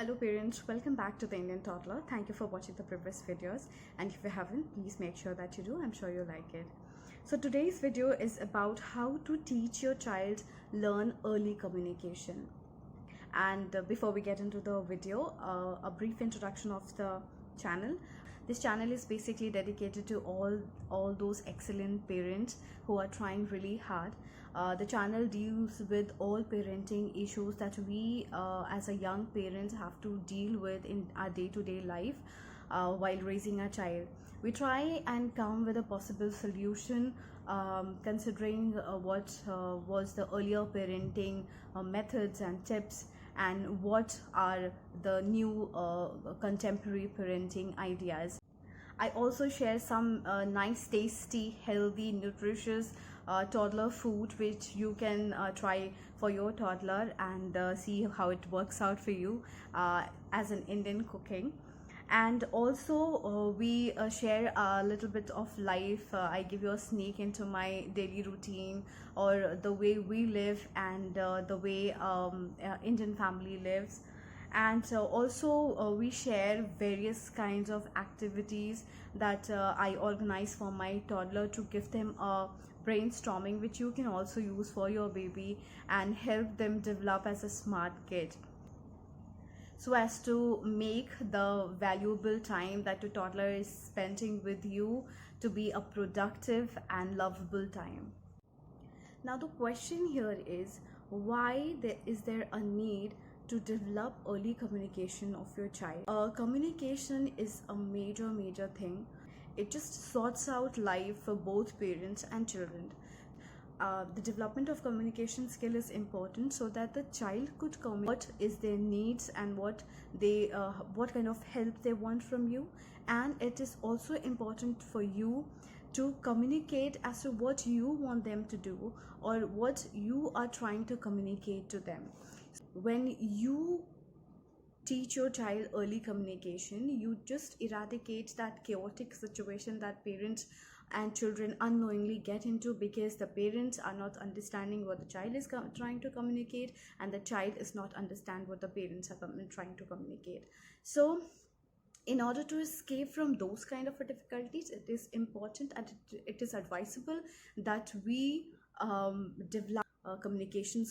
Hello parents, welcome back to the Indian Toddler. Thank you for watching the previous videos, and if you haven't, please make sure that you do. I'm sure you like it. So today's video is about how to teach your child learn early communication. And before we get into the video, a brief introduction of the channel. This channel is basically dedicated to all those excellent parents who are trying really hard. The channel deals with all parenting issues that we as a young parents have to deal with in our day-to-day life while raising a child. We try and come with a possible solution considering what was the earlier parenting methods and tips, and what are the new contemporary parenting ideas. I also share some nice, tasty, healthy, nutritious toddler food which you can try for your toddler and see how it works out for you as an Indian cooking. And also we share a little bit of life. I give you a sneak into my daily routine, or the way we live, and the way Indian family lives. And also we share various kinds of activities that I organize for my toddler to give them a brainstorming, which you can also use for your baby and help them develop as a smart kid, so as to make the valuable time that your toddler is spending with you to be a productive and lovable time. Now the question here is, why is there a need to develop early communication of your child? Communication is a major thing. It just sorts out life for both parents and children. The development of communication skill is important so that the child could communicate what is their needs and what kind of help they want from you. And it is also important for you to communicate as to what you want them to do, or what you are trying to communicate to them. When you teach your child early communication, you just eradicate that chaotic situation that parents and children unknowingly get into, because the parents are not understanding what the child is trying to communicate, and the child is not understand what the parents are trying to communicate. So in order to escape from those kind of difficulties, it is important and it is advisable that we develop communication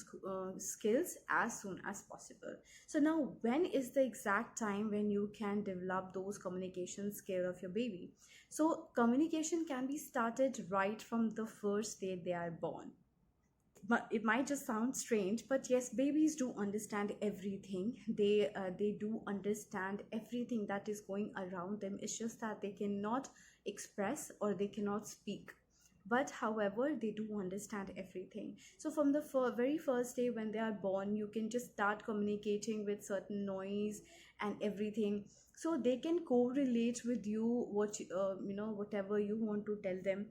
skills as soon as possible. So now, when is the exact time when you can develop those communication skills of your baby? So communication can be started right from the first day they are born. But it might just sound strange, but yes, babies do understand everything. They do understand everything that is going around them. It's just that they cannot express or they cannot speak, but however they do understand everything. So from the very first day when they are born, you can just start communicating with certain noise and everything, so they can correlate with you whatever you want to tell them.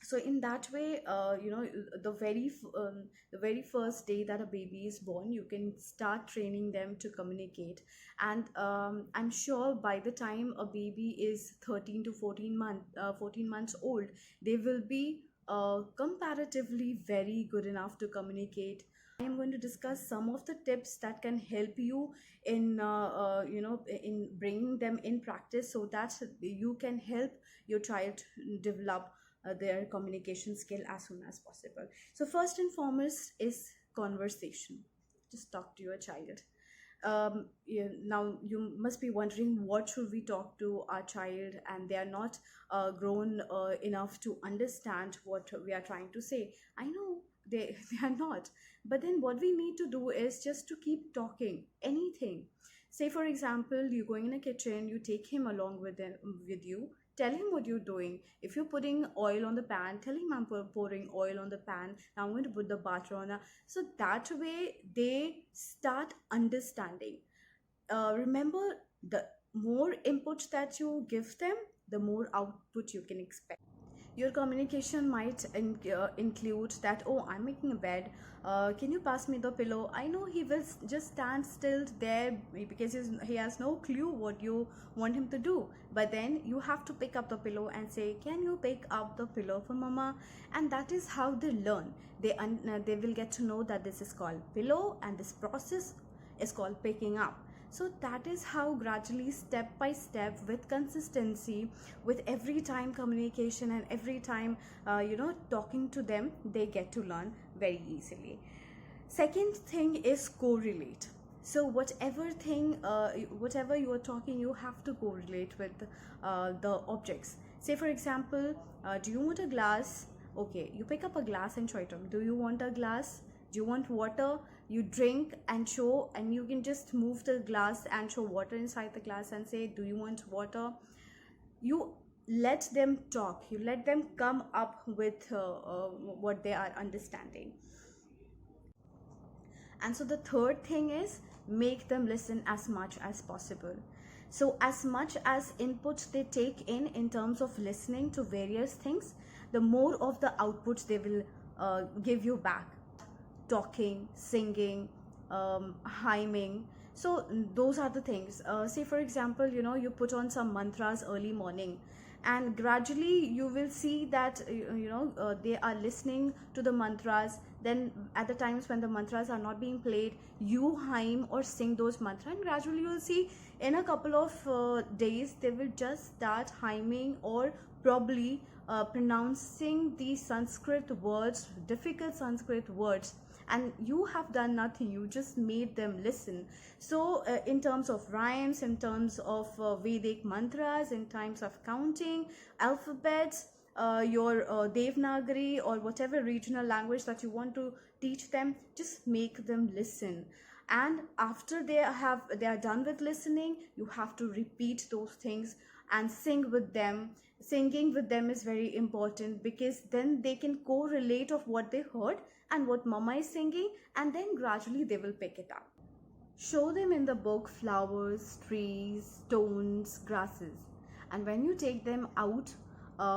So in that way, the very first day that a baby is born, you can start training them to communicate. And I'm sure by the time a baby is 13 to 14 months old, they will be comparatively very good enough to communicate. I am going to discuss some of the tips that can help you in in bringing them in practice, so that you can help your child develop their communication skill as soon as possible. So first and foremost is conversation. Just talk to your child. Now you must be wondering, what should we talk to our child, and they are not grown enough to understand what we are trying to say. I know they are not, but then what we need to do is just to keep talking anything. Say for example, you're going in a kitchen, you take him along with you. Tell him what you're doing. If you're putting oil on the pan, tell him I'm pouring oil on the pan. Now I'm going to put the butter on. So that way they start understanding. Remember, the more inputs that you give them, the more output you can expect. Your communication might include that, oh, I'm making a bed, can you pass me the pillow? I know he will just stand still there because he has no clue what you want him to do, but then you have to pick up the pillow and say, can you pick up the pillow for mama? And that is how they learn. They will get to know that this is called pillow, and this process is called picking up. So that is how gradually, step by step, with consistency, with every time communication and every time talking to them, they get to learn very easily. Second thing is correlate. So whatever you are talking, you have to correlate with the objects. Say for example, do you want a glass? Okay, you pick up a glass and show it to them. Do you want a glass? Do you want water? You drink and show, and you can just move the glass and show water inside the glass and say, do you want water? You let them talk, you let them come up with what they are understanding. And so the third thing is, make them listen as much as possible. So as much as input they take in terms of listening to various things, the more of the outputs they will give you back. Talking, singing, hymning. So those are the things. Say for example, you put on some mantras early morning, and gradually you will see that they are listening to the mantras. Then at the times when the mantras are not being played, you hymn or sing those mantras, and gradually you will see in a couple of days they will just start hymning or probably pronouncing the Sanskrit words, difficult Sanskrit words, and you have done nothing, you just made them listen. So in terms of rhymes, in terms of Vedic mantras, in terms of counting, alphabets, your Devanagari or whatever regional language that you want to teach them, just make them listen. And after they are done with listening, you have to repeat those things and sing with them. Singing with them is very important, because then they can correlate of what they heard and what mama is singing, and then gradually they will pick it up. Show them in the book flowers, trees, stones, grasses, and when you take them out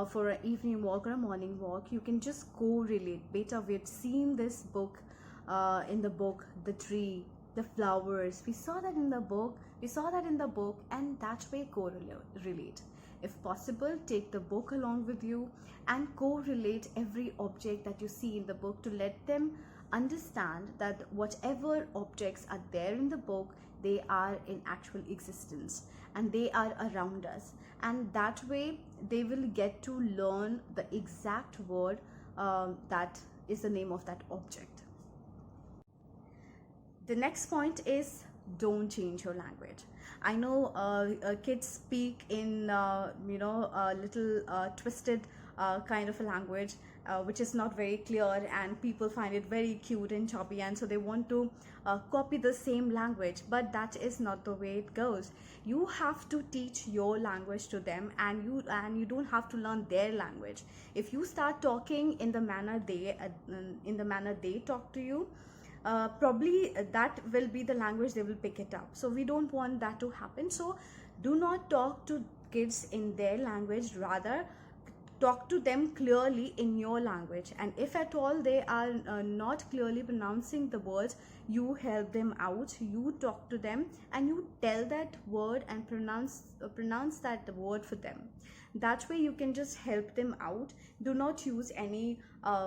for an evening walk or a morning walk, you can just correlate. Beta, we've seen this book in the book, the tree, the flowers, we saw that in the book, and that way correlate. If possible, take the book along with you and correlate every object that you see in the book, to let them understand that whatever objects are there in the book, they are in actual existence and they are around us, and that way they will get to learn the exact word that is the name of that object. The next point is, don't change your language. I know kids speak in a little twisted kind of a language, which is not very clear, and people find it very cute and choppy, and so they want to copy the same language, but that is not the way it goes. You have to teach your language to them, and you don't have to learn their language. If you start talking in the manner they talk to you, probably that will be the language they will pick it up. So we don't want that to happen. So do not talk to kids in their language, rather talk to them clearly in your language. And if at all they are not clearly pronouncing the words, you help them out, you talk to them and you tell that word and pronounce that word for them. That way you can just help them out. Do not use any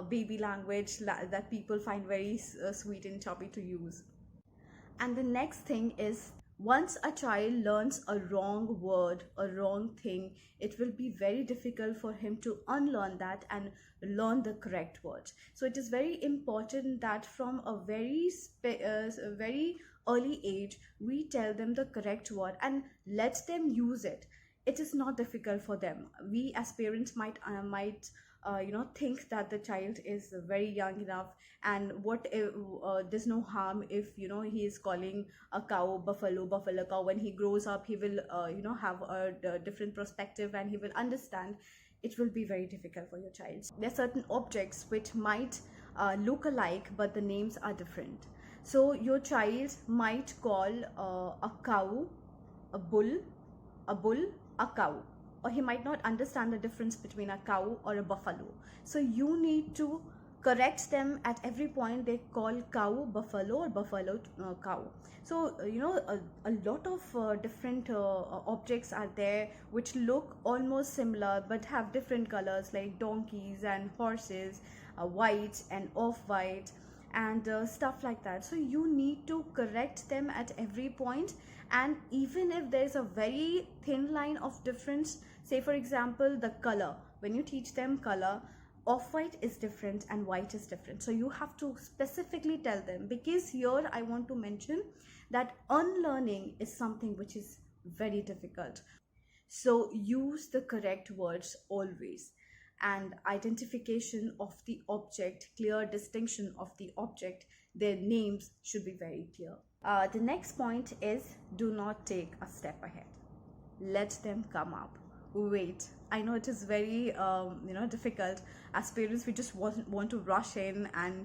baby language that people find very sweet and choppy to use. And the next thing is, once a child learns a wrong word, a wrong thing, it will be very difficult for him to unlearn that and learn the correct words. So it is very important that from a very early age, we tell them the correct word and let them use it. It is not difficult for them. We as parents might think that the child is very young enough, and what if, there's no harm if he is calling a cow buffalo cow. When he grows up, he will have a different perspective and he will understand. It will be very difficult for your child. There are certain objects which might look alike, but the names are different. So your child might call a cow a bull, a cow, or he might not understand the difference between a cow or a buffalo. So you need to correct them at every point. They call cow buffalo or buffalo cow. So a lot of different objects are there which look almost similar but have different colors, like donkeys and horses, white and off-white. and stuff like that. So you need to correct them at every point. And even if there's a very thin line of difference, say for example the color, when you teach them color, off-white is different and white is different, so you have to specifically tell them, because here I want to mention that unlearning is something which is very difficult. So use the correct words always, and identification of the object, clear distinction of the object, their names should be very clear. The next point is, do not take a step ahead. Let them come up. Wait. I know it is very difficult. As parents, we just want to rush in and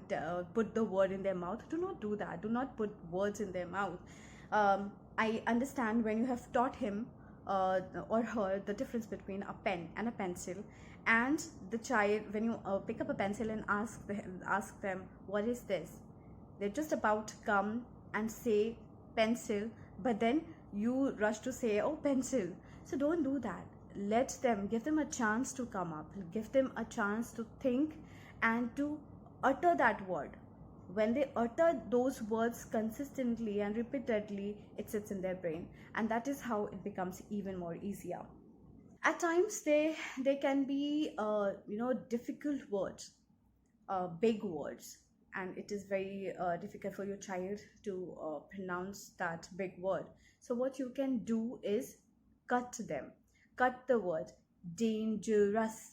put the word in their mouth. Do not do that. Do not put words in their mouth. I understand when you have taught him or her the difference between a pen and a pencil, and the child, when you pick up a pencil and ask them what is this, they're just about to come and say pencil, but then you rush to say, oh, pencil. So don't do that. Let them, give them a chance to come up, give them a chance to think and to utter that word. When they utter those words consistently and repeatedly, it sits in their brain, and that is how it becomes even more easier. At times they can be difficult words, big words, and it is very difficult for your child to pronounce that big word. So what you can do is cut them, cut the word dangerous.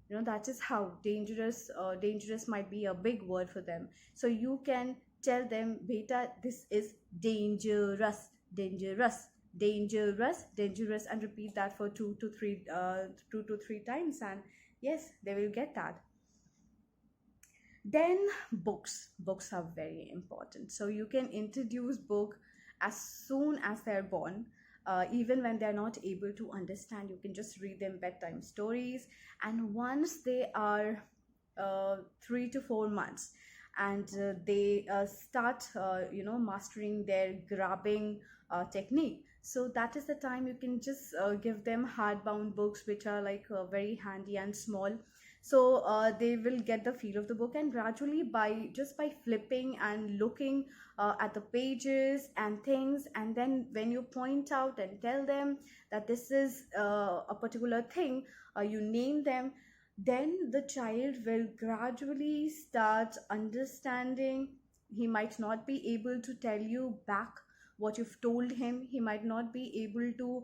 That is how dangerous might be a big word for them. So you can tell them, beta, this is dangerous, dangerous, dangerous, dangerous, and repeat that for 2 to 3 times, and yes, they will get that. Then books are very important. So you can introduce book as soon as they're born. Even when they're not able to understand, you can just read them bedtime stories, and once they are 3 to 4 months and they start mastering their grabbing technique, so that is the time you can just give them hardbound books, which are like very handy and small. So they will get the feel of the book, and gradually by flipping and looking at the pages and things, and then when you point out and tell them that this is a particular thing, you name them, then the child will gradually start understanding. He might not be able to tell you back what you've told him. He might not be able to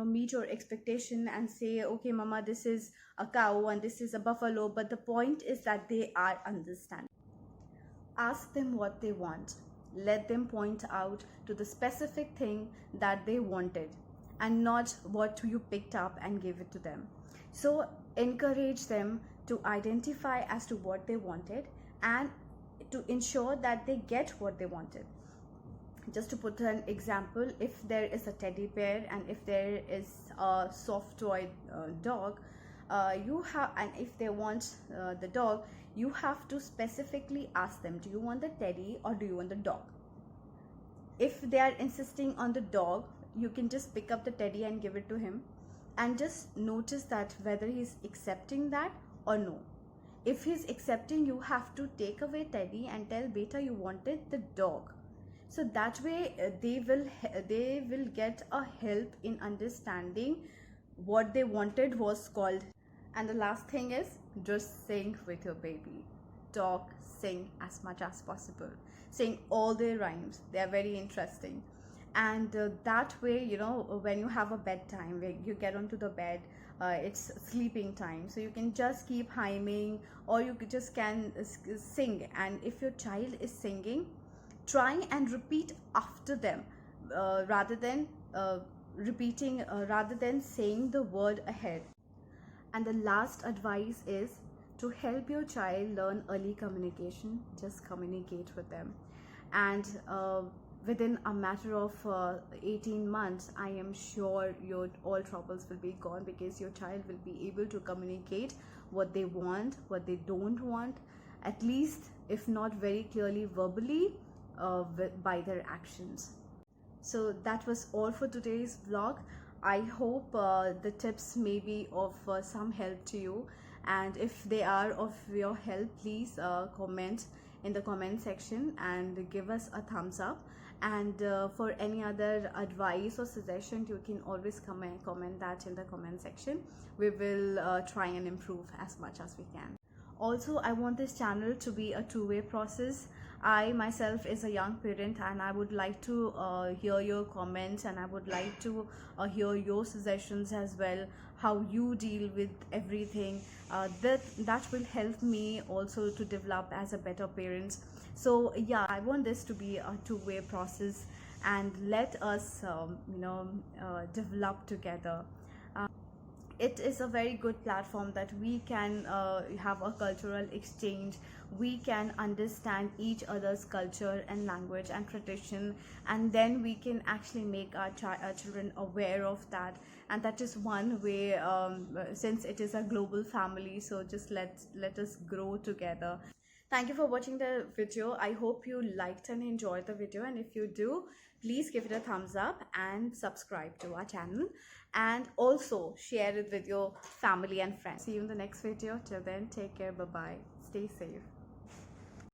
meet your expectation and say, okay mama, this is a cow and this is a buffalo, but the point is that they are understanding. Ask them what they want. Let them point out to the specific thing that they wanted, and not what you picked up and gave it to them. So encourage them to identify as to what they wanted and to ensure that they get what they wanted. Just to put an example, if there is a teddy bear and if there is a soft toy dog, and if they want the dog, you have to specifically ask them, do you want the teddy or do you want the dog? If they are insisting on the dog, you can just pick up the teddy and give it to him, and just notice that whether he's accepting that or no. If he's accepting, you have to take away teddy and tell, beta, you wanted the dog. So that way they will get a help in understanding what they wanted was called. And the last thing is, just sing with your baby. Talk, sing as much as possible. Sing all their rhymes. They are very interesting. And that way, when you have a bedtime, where you get onto the bed, it's sleeping time. So you can just keep hymning, or you just can sing. And if your child is singing, try and repeat after them rather than saying the word ahead. And the last advice is to help your child learn early communication. Just communicate with them, and within a matter of 18 months, I am sure your all troubles will be gone, because your child will be able to communicate what they want, what they don't want, at least if not very clearly verbally, by their actions. So that was all for today's vlog. I hope the tips may be of some help to you, and if they are of your help, please comment in the comment section and give us a thumbs up. And for any other advice or suggestion, you can always comment that in the comment section. We will try and improve as much as we can. Also, I want this channel to be a two-way process. I myself is a young parent, and I would like to hear your comments, and I would like to hear your suggestions as well, how you deal with everything. That will help me also to develop as a better parent. So yeah, I want this to be a two-way process, and let us develop together. It is a very good platform that we can have a cultural exchange. We can understand each other's culture and language and tradition, and then we can actually make our children aware of that. And that is one way, since it is a global family, so just let us grow together. Thank you for watching the video. I hope you liked and enjoyed the video, and if you do, please give it a thumbs up and subscribe to our channel, and also share it with your family and friends. See you in the next video. Till then, take care. Bye bye. Stay safe.